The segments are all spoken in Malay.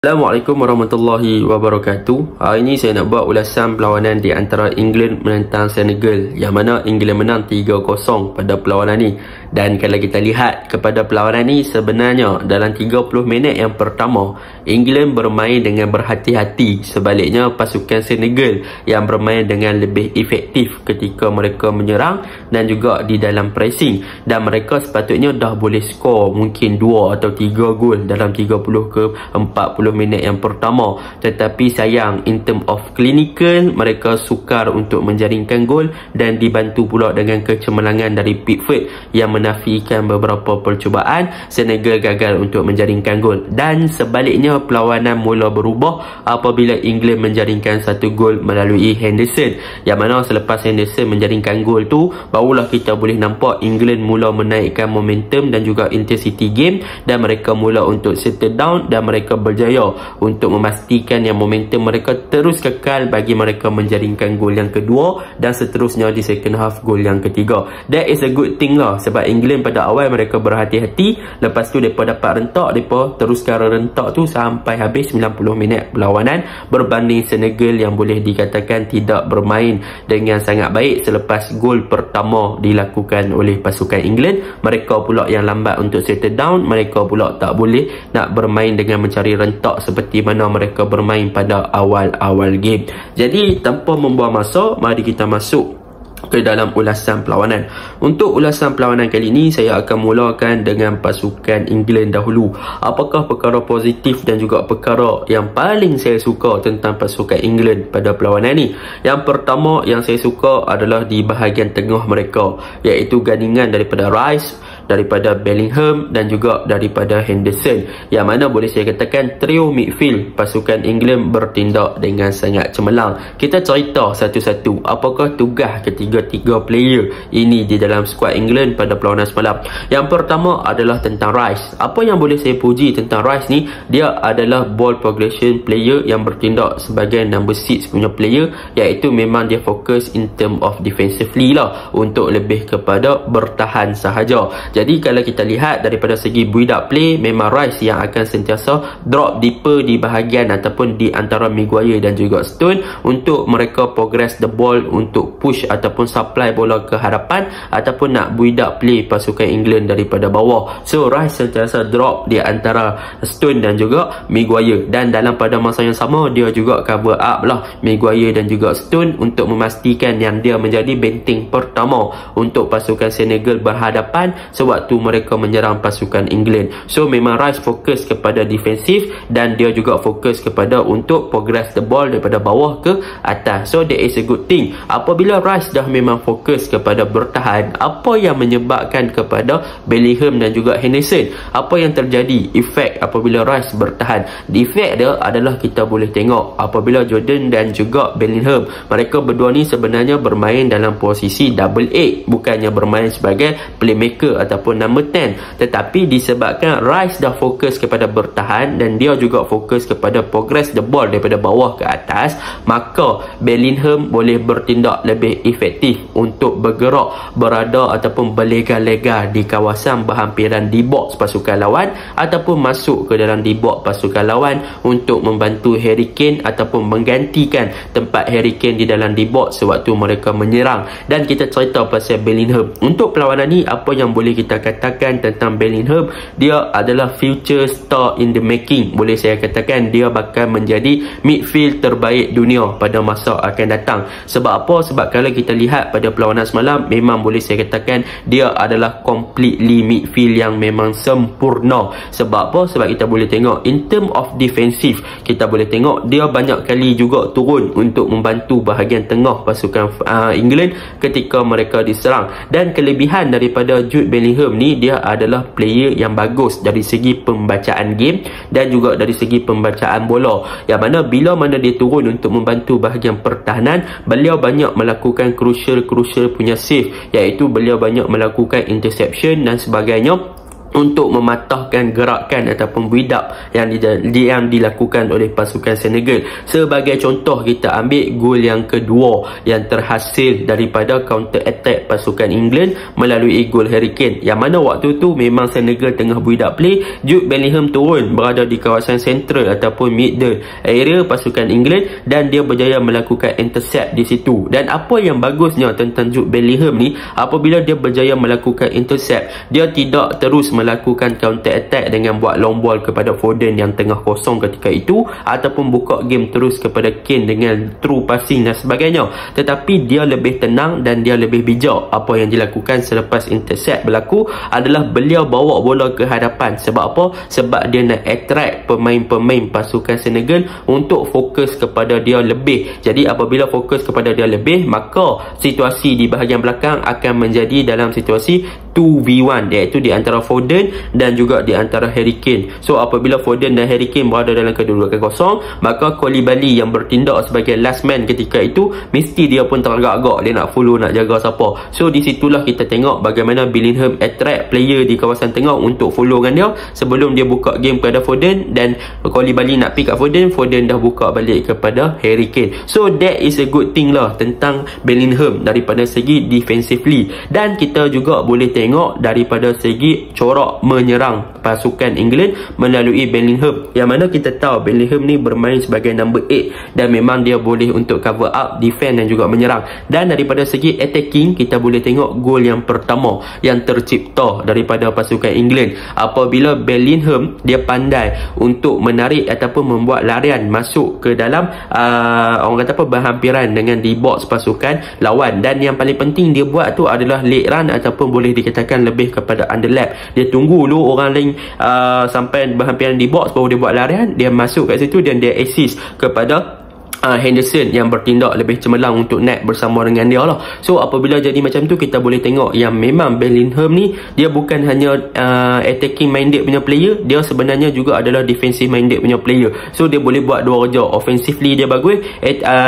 Assalamualaikum warahmatullahi wabarakatuh. Hari ini saya nak buat ulasan perlawanan di antara England menentang Senegal, yang mana England menang 3-0 pada perlawanan ni. Dan kalau kita lihat kepada perlawanan ni, sebenarnya dalam 30 minit yang pertama England bermain dengan berhati-hati, sebaliknya pasukan Senegal yang bermain dengan lebih efektif ketika mereka menyerang dan juga di dalam pressing, dan mereka sepatutnya dah boleh skor mungkin 2 atau 3 gol dalam 30 ke 40 minit yang pertama. Tetapi sayang, in term of clinical, mereka sukar untuk menjaringkan gol, dan dibantu pula dengan kecemerlangan dari Pickford yang menafikan beberapa percubaan. Senegal gagal untuk menjaringkan gol, dan sebaliknya perlawanan mula berubah apabila England menjaringkan satu gol melalui Henderson, yang mana selepas Henderson menjaringkan gol tu, barulah kita boleh nampak England mula menaikkan momentum dan juga intensity game, dan mereka mula untuk settle down, dan mereka berjaya untuk memastikan yang momentum mereka terus kekal bagi mereka menjaringkan gol yang kedua, dan seterusnya di second half gol yang ketiga. That is a good thing lah, sebab England pada awal mereka berhati-hati, lepas tu mereka dapat rentak, mereka teruskan rentak tu sampai habis 90 minit perlawanan, berbanding Senegal yang boleh dikatakan tidak bermain dengan sangat baik selepas gol pertama dilakukan oleh pasukan England. Mereka pula yang lambat untuk settle down, mereka pula tak boleh nak bermain dengan mencari rentak seperti mana mereka bermain pada awal-awal game. Jadi tanpa membuang masa, mari kita masuk ke dalam ulasan perlawanan. Untuk ulasan perlawanan kali ini, saya akan mulakan dengan pasukan England dahulu. Apakah perkara positif dan juga perkara yang paling saya suka tentang pasukan England pada perlawanan ni? Yang pertama yang saya suka adalah di bahagian tengah mereka, iaitu gandingan daripada Rice, daripada Bellingham dan juga daripada Henderson, yang mana boleh saya katakan trio midfield pasukan England bertindak dengan sangat cemerlang. Kita cerita satu-satu apakah tugas ketiga-tiga player ini di dalam skuad England pada perlawanan semalam. Yang pertama adalah tentang Rice. Apa yang boleh saya puji tentang Rice ni, dia adalah ball progression player yang bertindak sebagai number 6 punya player, iaitu memang dia fokus in term of defensively lah, untuk lebih kepada bertahan sahaja. Jadi kalau kita lihat daripada segi build up play, memang Rice yang akan sentiasa drop deeper di bahagian ataupun di antara Maguire dan juga Stone, untuk mereka progress the ball, untuk push ataupun supply bola ke hadapan, ataupun nak build up play pasukan England daripada bawah. So Rice sentiasa drop di antara Stone dan juga Maguire, dan dalam pada masa yang sama dia juga cover up lah Maguire dan juga Stone untuk memastikan yang dia menjadi benteng pertama untuk pasukan Senegal berhadapan sewaktu mereka menyerang pasukan England. So memang Rice fokus kepada defensif, dan dia juga fokus kepada untuk progress the ball daripada bawah ke atas. So that is a good thing. Apabila Rice dah memang fokus kepada bertahan, apa yang menyebabkan kepada Bellingham dan juga Henderson, apa yang terjadi efek apabila Rice bertahan? Efek dia adalah kita boleh tengok apabila Jordan dan juga Bellingham, mereka berdua ni sebenarnya bermain dalam posisi double 8, bukannya bermain sebagai playmaker ataupun number 10, tetapi disebabkan Rice dah fokus kepada bertahan dan dia juga fokus kepada progress the ball daripada bawah ke atas, maka Bellingham boleh bertindak lebih efektif untuk bergerak, berada ataupun berlega-lega di kawasan berhampiran di box pasukan lawan, ataupun masuk ke dalam di box pasukan lawan untuk membantu Harry Kane ataupun menggantikan tempat Harry Kane di dalam di box sewaktu mereka menyerang. Dan kita cerita pasal Bellingham. Untuk perlawanan ni, apa yang boleh kita katakan tentang Bellingham, dia adalah future star in the making. Boleh saya katakan dia bakal menjadi midfield terbaik dunia pada masa akan datang. Sebab apa? Sebab kalau kita lihat pada perlawanan semalam, memang boleh saya katakan dia adalah completely midfield yang memang sempurna. Sebab apa? Sebab kita boleh tengok in term of defensive, kita boleh tengok dia banyak kali juga turun untuk membantu bahagian tengah pasukan England ketika mereka diserang. Dan kelebihan daripada Jude Bellingham ni, dia adalah player yang bagus dari segi pembacaan game dan juga dari segi pembacaan bola, yang mana bila mana dia turun untuk membantu bahagian pertahanan, beliau banyak melakukan crucial punya save, iaitu beliau banyak melakukan interception dan sebagainya, untuk mematahkan gerakan ataupun build up yang dilakukan oleh pasukan Senegal. Sebagai contoh, kita ambil gol yang kedua yang terhasil daripada counter attack pasukan England melalui gol Harry Kane, yang mana waktu tu memang Senegal tengah build up play. Jude Bellingham turun berada di kawasan central ataupun middle area pasukan England dan dia berjaya melakukan intercept di situ. Dan apa yang bagusnya tentang Jude Bellingham ni, apabila dia berjaya melakukan intercept, dia tidak terus melakukan counter attack dengan buat long ball kepada Foden yang tengah kosong ketika itu, ataupun buka game terus kepada Kane dengan true passing dan sebagainya, tetapi dia lebih tenang dan dia lebih bijak. Apa yang dilakukan selepas intercept berlaku adalah beliau bawa bola ke hadapan. Sebab apa? Sebab dia nak attract pemain-pemain pasukan Senegal untuk fokus kepada dia lebih. Jadi apabila fokus kepada dia lebih, maka situasi di bahagian belakang akan menjadi dalam situasi 2v1, iaitu di antara Foden dan juga di antara Harry Kane. So apabila Foden dan Harry Kane berada dalam kedudukan kosong, maka Koulibaly yang bertindak sebagai last man ketika itu, mesti dia pun teragak-agak, dia nak follow, nak jaga siapa. So di situlah kita tengok bagaimana Bellingham attract player di kawasan tengah untuk follow dengan dia sebelum dia buka game kepada Foden, dan Koulibaly nak pick up Foden, Foden dah buka balik kepada Harry Kane. So that is a good thing lah tentang Bellingham daripada segi defensively. Dan kita juga boleh tengok daripada segi corak menyerang pasukan England melalui Bellingham, yang mana kita tahu Bellingham ni bermain sebagai number 8 dan memang dia boleh untuk cover up, defend dan juga menyerang. Dan daripada segi attacking, kita boleh tengok gol yang pertama yang tercipta daripada pasukan England apabila Bellingham dia pandai untuk menarik ataupun membuat larian masuk ke dalam orang kata apa, berhampiran dengan di box pasukan lawan. Dan yang paling penting dia buat tu adalah late run ataupun boleh dikatakan lebih kepada underlap. Dia tunggu dulu orang lain sampai berhampiran di box baru dia buat larian, dia masuk kat situ dan dia assist kepada Henderson yang bertindak lebih cemerlang untuk naik bersama dengan dia lah. So apabila jadi macam tu, kita boleh tengok yang memang Bellingham ni dia bukan hanya attacking minded punya player, dia sebenarnya juga adalah defensive minded punya player. So dia boleh buat dua kerja, offensively dia bagus,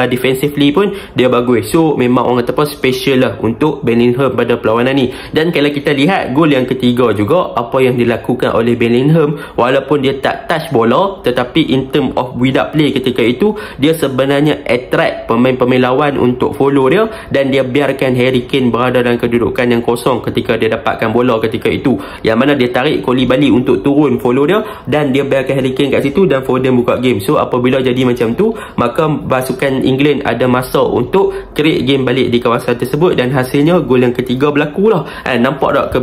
defensively pun dia bagus. So memang orang kata apa, special lah untuk Bellingham pada perlawanan ni. Dan kalau kita lihat gol yang ketiga juga, apa yang dilakukan oleh Bellingham, walaupun dia tak touch bola, tetapi in term of build up play ketika itu, dia sebenarnya attract pemain-pemain lawan untuk follow dia, dan dia biarkan Harry Kane berada dalam kedudukan yang kosong ketika dia dapatkan bola ketika itu, yang mana dia tarik Koulibaly untuk turun follow dia dan dia biarkan Harry Kane kat situ dan Foden buka game. So apabila jadi macam tu, maka pasukan England ada masa untuk create game balik di kawasan tersebut, dan hasilnya gol yang ketiga berlaku lah. Nampak tak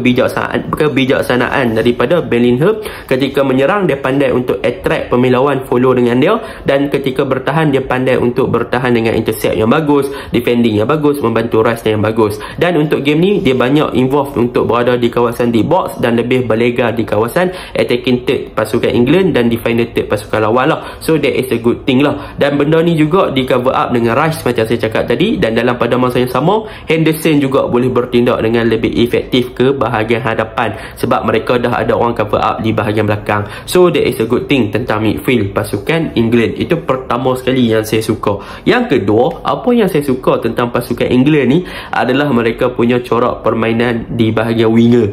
kebijaksanaan daripada Bellingham ketika menyerang, dia pandai untuk attract pemain lawan follow dengan dia, dan ketika bertahan dia pandai untuk bertahan dengan intercept yang bagus, defending yang bagus, membantu rush yang bagus. Dan untuk game ni dia banyak involved untuk berada di kawasan di box dan lebih berlega di kawasan attacking third pasukan England dan defender third pasukan lawan lah. So that is a good thing lah. Dan benda ni juga di cover up dengan rush macam saya cakap tadi, dan dalam pada masa yang sama Henderson juga boleh bertindak dengan lebih efektif ke bahagian hadapan sebab mereka dah ada orang cover up di bahagian belakang. So that is a good thing tentang midfield pasukan England. Itu pertama sekali yang saya suka. Yang kedua, apa yang saya suka tentang pasukan England ni adalah mereka punya corak permainan di bahagian winger.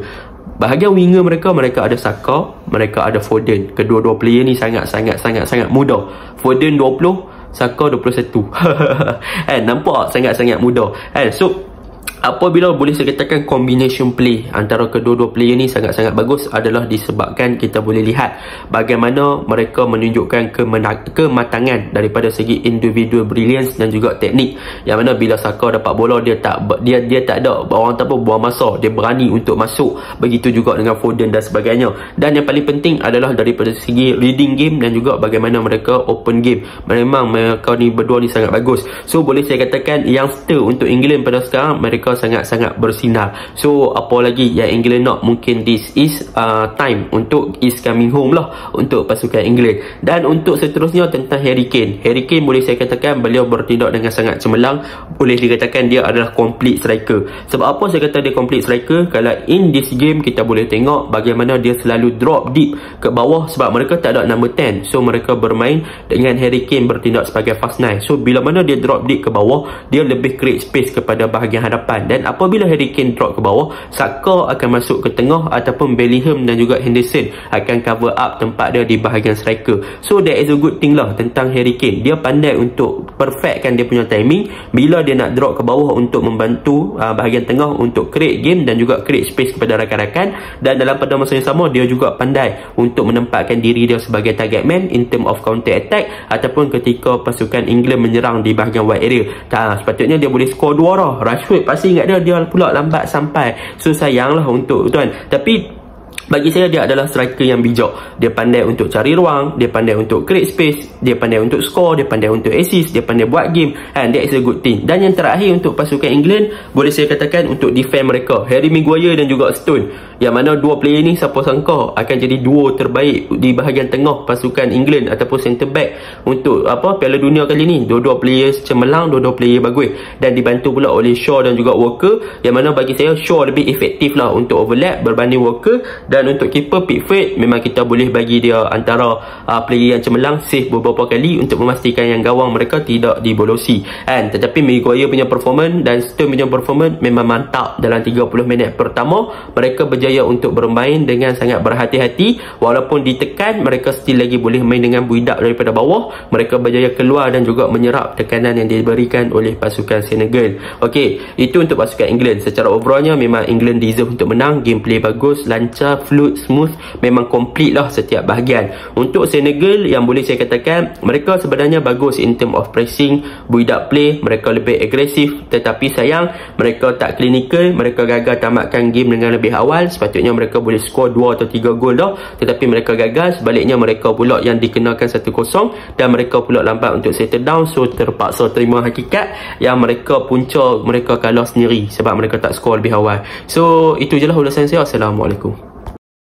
Bahagian winger mereka ada Saka, mereka ada Foden. Kedua-dua player ni sangat muda. Foden 20, Saka 21. Nampak sangat-sangat muda. So apabila boleh saya katakan combination play antara kedua-dua player ni sangat-sangat bagus adalah disebabkan kita boleh lihat bagaimana mereka menunjukkan kematangan daripada segi individual brilliance dan juga teknik, yang mana bila Saka dapat bola dia tak ada orang tak apa buang masa, dia berani untuk masuk. Begitu juga dengan Foden dan sebagainya. Dan yang paling penting adalah daripada segi reading game dan juga bagaimana mereka open game. Memang mereka ni berdua ni sangat bagus. So boleh saya katakan youngster untuk England pada sekarang mereka sangat-sangat bersinar. So apa lagi yang England nak, mungkin this is time untuk is coming home lah untuk pasukan England. Dan untuk seterusnya tentang Harry Kane boleh saya katakan beliau bertindak dengan sangat cemerlang. Boleh dikatakan dia adalah complete striker. Sebab apa saya kata dia complete striker? Kalau in this game kita boleh tengok bagaimana dia selalu drop deep ke bawah sebab mereka tak ada number 10. So mereka bermain dengan Harry Kane bertindak sebagai fast 9. So bila mana dia drop deep ke bawah, dia lebih create space kepada bahagian hadapan. depan. Dan apabila Harry Kane drop ke bawah, Saka akan masuk ke tengah ataupun Bellingham dan juga Henderson akan cover up tempat dia di bahagian striker. So that is a good thing lah tentang Harry Kane. Dia pandai untuk perfectkan dia punya timing bila dia nak drop ke bawah untuk membantu bahagian tengah untuk create game dan juga create space kepada rakan-rakan. Dan dalam pada masa yang sama, dia juga pandai untuk menempatkan diri dia sebagai target man in term of counter attack ataupun ketika pasukan England menyerang di bahagian wide area. Sepatutnya dia boleh skor 2 dah. Rashford pasti ingat dia pula lambat sampai. So sayanglah untuk tuan. Tapi bagi saya dia adalah striker yang bijak. Dia pandai untuk cari ruang, dia pandai untuk create space, dia pandai untuk score, dia pandai untuk assist, dia pandai buat game, and that is a good thing. Dan yang terakhir untuk pasukan England, boleh saya katakan untuk defend mereka, Harry Maguire dan juga Stone, yang mana dua player ni siapa sangka akan jadi duo terbaik di bahagian tengah pasukan England ataupun centre back untuk Piala Dunia kali ni. Dua-dua player cemerlang, dua-dua player bagus, dan dibantu pula oleh Shaw dan juga Walker, yang mana bagi saya Shaw lebih efektif lah untuk overlap berbanding Walker. Dan untuk keeper Pickford, memang kita boleh bagi dia antara player yang cemerlang, save beberapa kali untuk memastikan yang gawang mereka tidak dibolosi. Tetapi Maguire punya performance dan Stone punya performance memang mantap. Dalam 30 minit pertama, mereka berjaya untuk bermain dengan sangat berhati-hati. Walaupun ditekan, mereka still lagi boleh main dengan build up daripada bawah. Mereka berjaya keluar dan juga menyerap tekanan yang diberikan oleh pasukan Senegal. Okey, itu untuk pasukan England. Secara overallnya memang England deserve untuk menang. Gameplay bagus, lancar, fluid, smooth, memang complete lah setiap bahagian. Untuk Senegal, yang boleh saya katakan mereka sebenarnya bagus in term of pressing, build up play, mereka lebih agresif, tetapi sayang mereka tak clinical. Mereka gagal tamatkan game dengan lebih awal. Sepatutnya mereka boleh skor 2 atau 3 gol dah, tetapi mereka gagal. Sebaliknya mereka pula yang dikenakan 1-0 dan mereka pula lambat untuk settle down. So terpaksa terima hakikat yang mereka punca mereka kalah sendiri sebab mereka tak skor lebih awal. So itu je lah ulasan saya. Assalamualaikum.